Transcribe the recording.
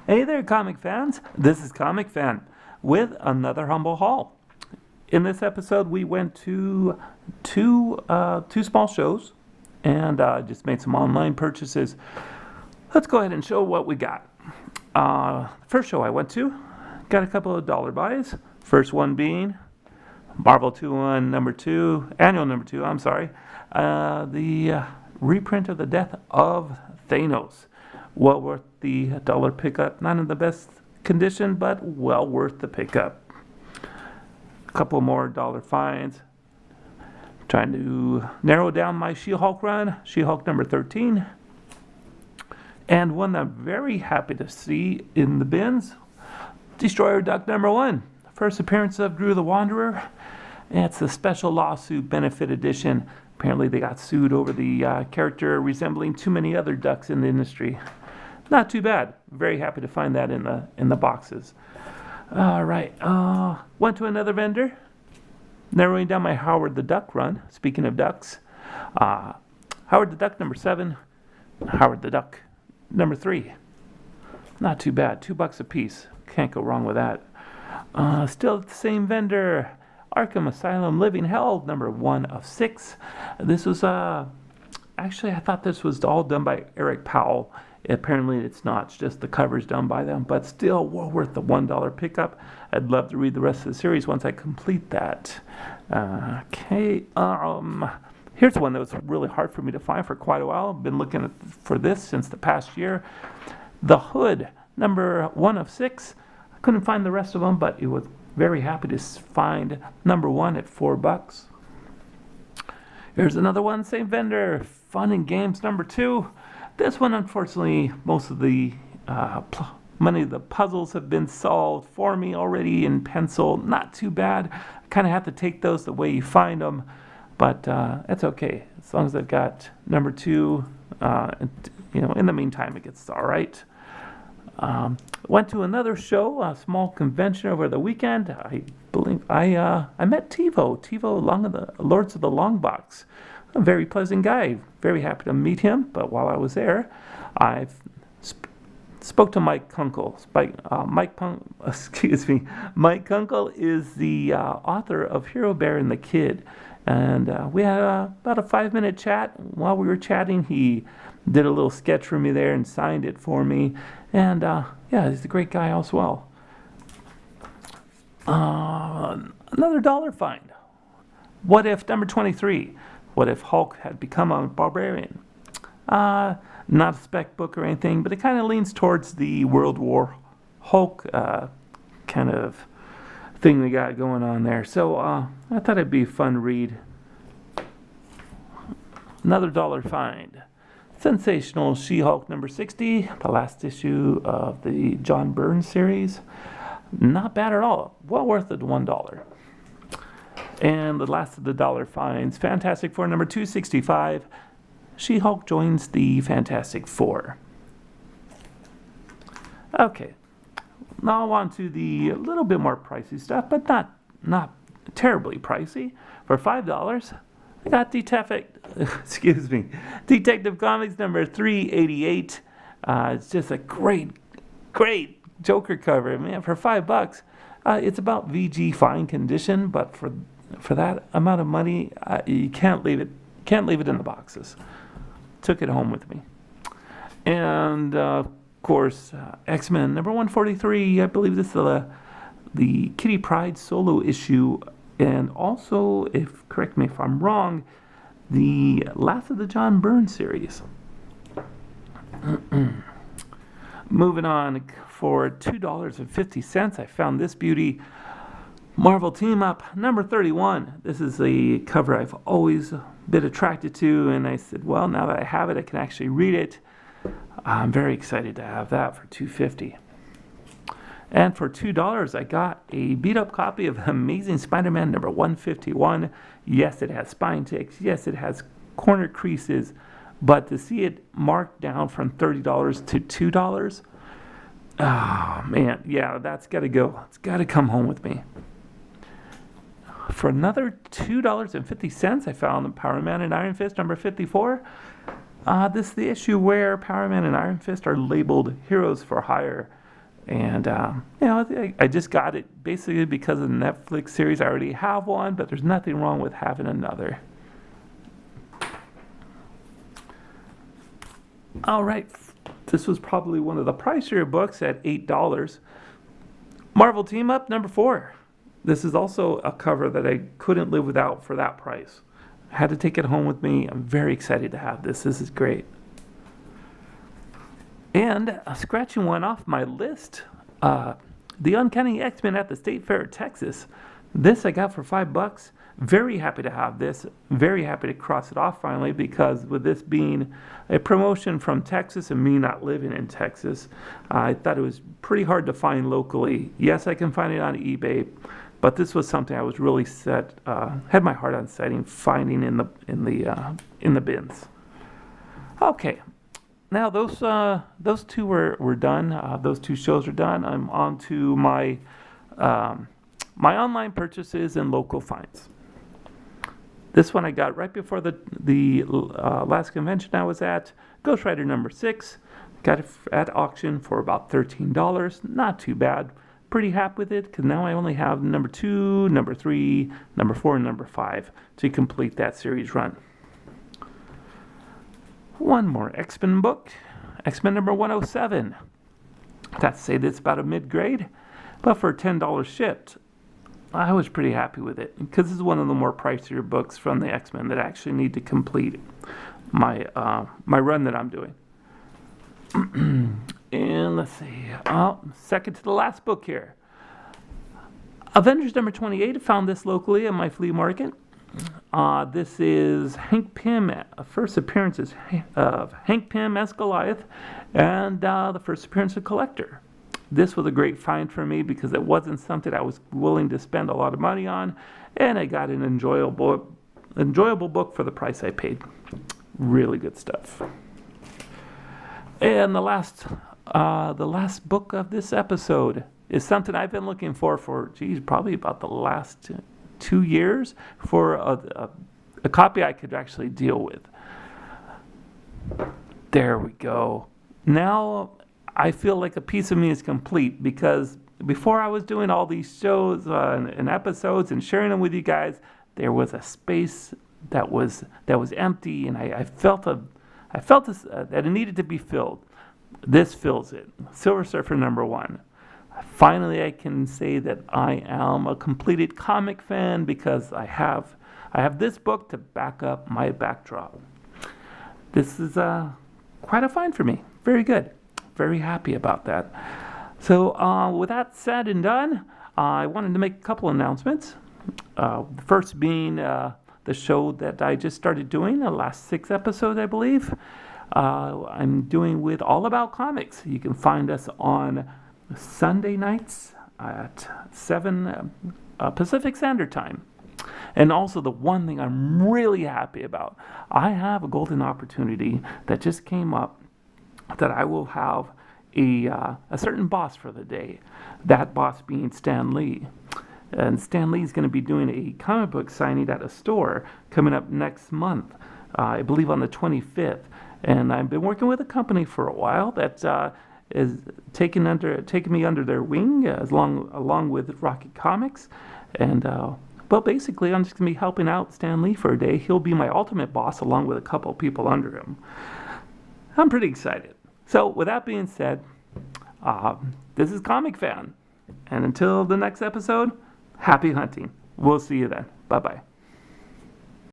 Hey there, comic fans. This is Comicfan with another humble haul. In this episode, we went to two small shows and just made some online purchases. Let's go ahead and show what we got. First show I went to, got a couple of dollar buys. First one being Marvel 2-1 number 2, annual number 2. I'm sorry, the reprint of the Death of Thanos. Well worth the dollar pickup. Not in the best condition, but well worth the pickup. A couple more dollar finds. Trying to narrow down my She-Hulk run. She-Hulk number 13. And one that I'm very happy to see in the bins. Destroyer Duck number 1. First appearance of Gru the Wanderer. And it's a special lawsuit benefit edition. Apparently they got sued over the character resembling too many other ducks in the industry. Not too bad. Very happy to find that in the boxes. All right. Went to another vendor. Narrowing down my Howard the Duck run. Speaking of ducks, Howard the Duck number 7. Howard the Duck number 3. Not too bad. $2 a piece. Can't go wrong with that. Still at the same vendor. Arkham Asylum Living Hell number 1 of 6. This was actually I thought this was all done by Eric Powell. Apparently it's not. It's just the cover's done by them, but still well worth the $1 pickup. I'd love to read the rest of the series once I complete that. Okay. Here's one that was really hard for me to find for quite a while. I've been looking for this since the past year. The Hood number 1 of 6. I couldn't find the rest of them, but it was very happy to find number 1 at $4. Here's another one, same vendor, Fun and Games number 2. This one, unfortunately, most of the many of the puzzles have been solved for me already in pencil. Not too bad. I kind of have to take those the way you find them, but that's okay as long as I've got number 2. In the meantime, it gets all right. Went to another show, a small convention over the weekend. I believe I met TiVo. TiVo Lords of the Long Box. A very pleasant guy. Very happy to meet him. But while I was there, I spoke to Mike Kunkel. Mike Kunkel is the author of Hero Bear and the Kid. And we had about a 5-minute chat. While we were chatting, he did a little sketch for me there and signed it for me. And he's a great guy as well. Another dollar find. What if number 23? What if Hulk had become a barbarian? Not a spec book or anything, but it kind of leans towards the World War Hulk kind of thing we got going on there. So I thought it'd be a fun read. Another dollar find. Sensational She-Hulk number 60, the last issue of the John Byrne series. Not bad at all. Well worth it, $1. And the last of the dollar finds, Fantastic Four number 265. She-Hulk joins the Fantastic Four. Okay. Now on to the little bit more pricey stuff, but not terribly pricey. For $5, I got Detective Comics number 388. It's just a great Joker cover. Man, for $5, it's about VG fine condition, but for that amount of money, you can't leave it in the boxes. Took it home with me. And of course, X-Men number 143. I believe this is the Kitty Pryde solo issue, and also, correct me if I'm wrong, the last of the John Byrne series. Moving on, for $2.50, I found this beauty. Marvel Team Up number 31. This is the cover I've always been attracted to, and I said, well, now that I have it, I can actually read it. I'm very excited to have that for $2.50. And for $2, I got a beat-up copy of Amazing Spider-Man number 151. Yes, it has spine ticks. Yes, it has corner creases. But to see it marked down from $30 to $2, oh, man, yeah, that's got to go. It's got to come home with me. For another $2.50, I found Power Man and Iron Fist number 54. This is the issue where Power Man and Iron Fist are labeled heroes for hire. And, I just got it basically because of the Netflix series. I already have one, but there's nothing wrong with having another. All right. This was probably one of the pricier books at $8. Marvel Team Up number 4. This is also a cover that I couldn't live without for that price. I had to take it home with me. I'm very excited to have this. This is great. And scratching one off my list, The Uncanny X-Men at the State Fair of Texas. This I got for $5. Very happy to have this. Very happy to cross it off finally, because with this being a promotion from Texas and me not living in Texas, I thought it was pretty hard to find locally. Yes, I can find it on eBay, but this was something I was really had my heart on finding in the bins. Okay. Now those two were done. Those two shows are done. I'm on to my online purchases and local finds. This one I got right before the last convention I was at. Ghost Rider number 6. Got it at auction for about $13. Not too bad. Pretty happy with it, because now I only have number 2, number 3, number 4, and number 5 to complete that series run. One more X-Men book, X-Men number 107. That's say that's about a mid-grade, but for $10 shipped, I was pretty happy with it, because this is one of the more pricier books from the X-Men that I actually need to complete my run that I'm doing. And let's see, second to the last book here. Avengers number 28, I found this locally at my flea market. This is Hank Pym, first appearances of Hank Pym as Goliath, and the first appearance of Collector. This was a great find for me because it wasn't something I was willing to spend a lot of money on, and I got an enjoyable book for the price I paid. Really good stuff. And the last book of this episode is something I've been looking for probably about the last 2 years, for a copy I could actually deal with. There we go. Now I feel like a piece of me is complete, because before I was doing all these shows and episodes and sharing them with you guys, there was a space that was empty, and I felt that it needed to be filled. This fills it. Silver Surfer number 1. Finally, I can say that I am a completed comic fan, because I have this book to back up my backdrop. This is quite a find for me. Very good. Very happy about that. So with that said and done, I wanted to make a couple announcements. The first being the show that I just started doing, the last 6 episodes, I believe. I'm doing with All About Comics. You can find us on Sunday nights at 7 Pacific Standard Time. And also, the one thing I'm really happy about, I have a golden opportunity that just came up, that I will have a certain boss for the day. That boss being Stan Lee. And Stan Lee is going to be doing a comic book signing at a store coming up next month, I believe on the 25th. And I've been working with a company for a while that is taking me under their wing, along with Rocket Comics. And basically, I'm just going to be helping out Stan Lee for a day. He'll be my ultimate boss, along with a couple people under him. I'm pretty excited. So, with that being said, this is Comicfan. And until the next episode, happy hunting. We'll see you then. Bye-bye.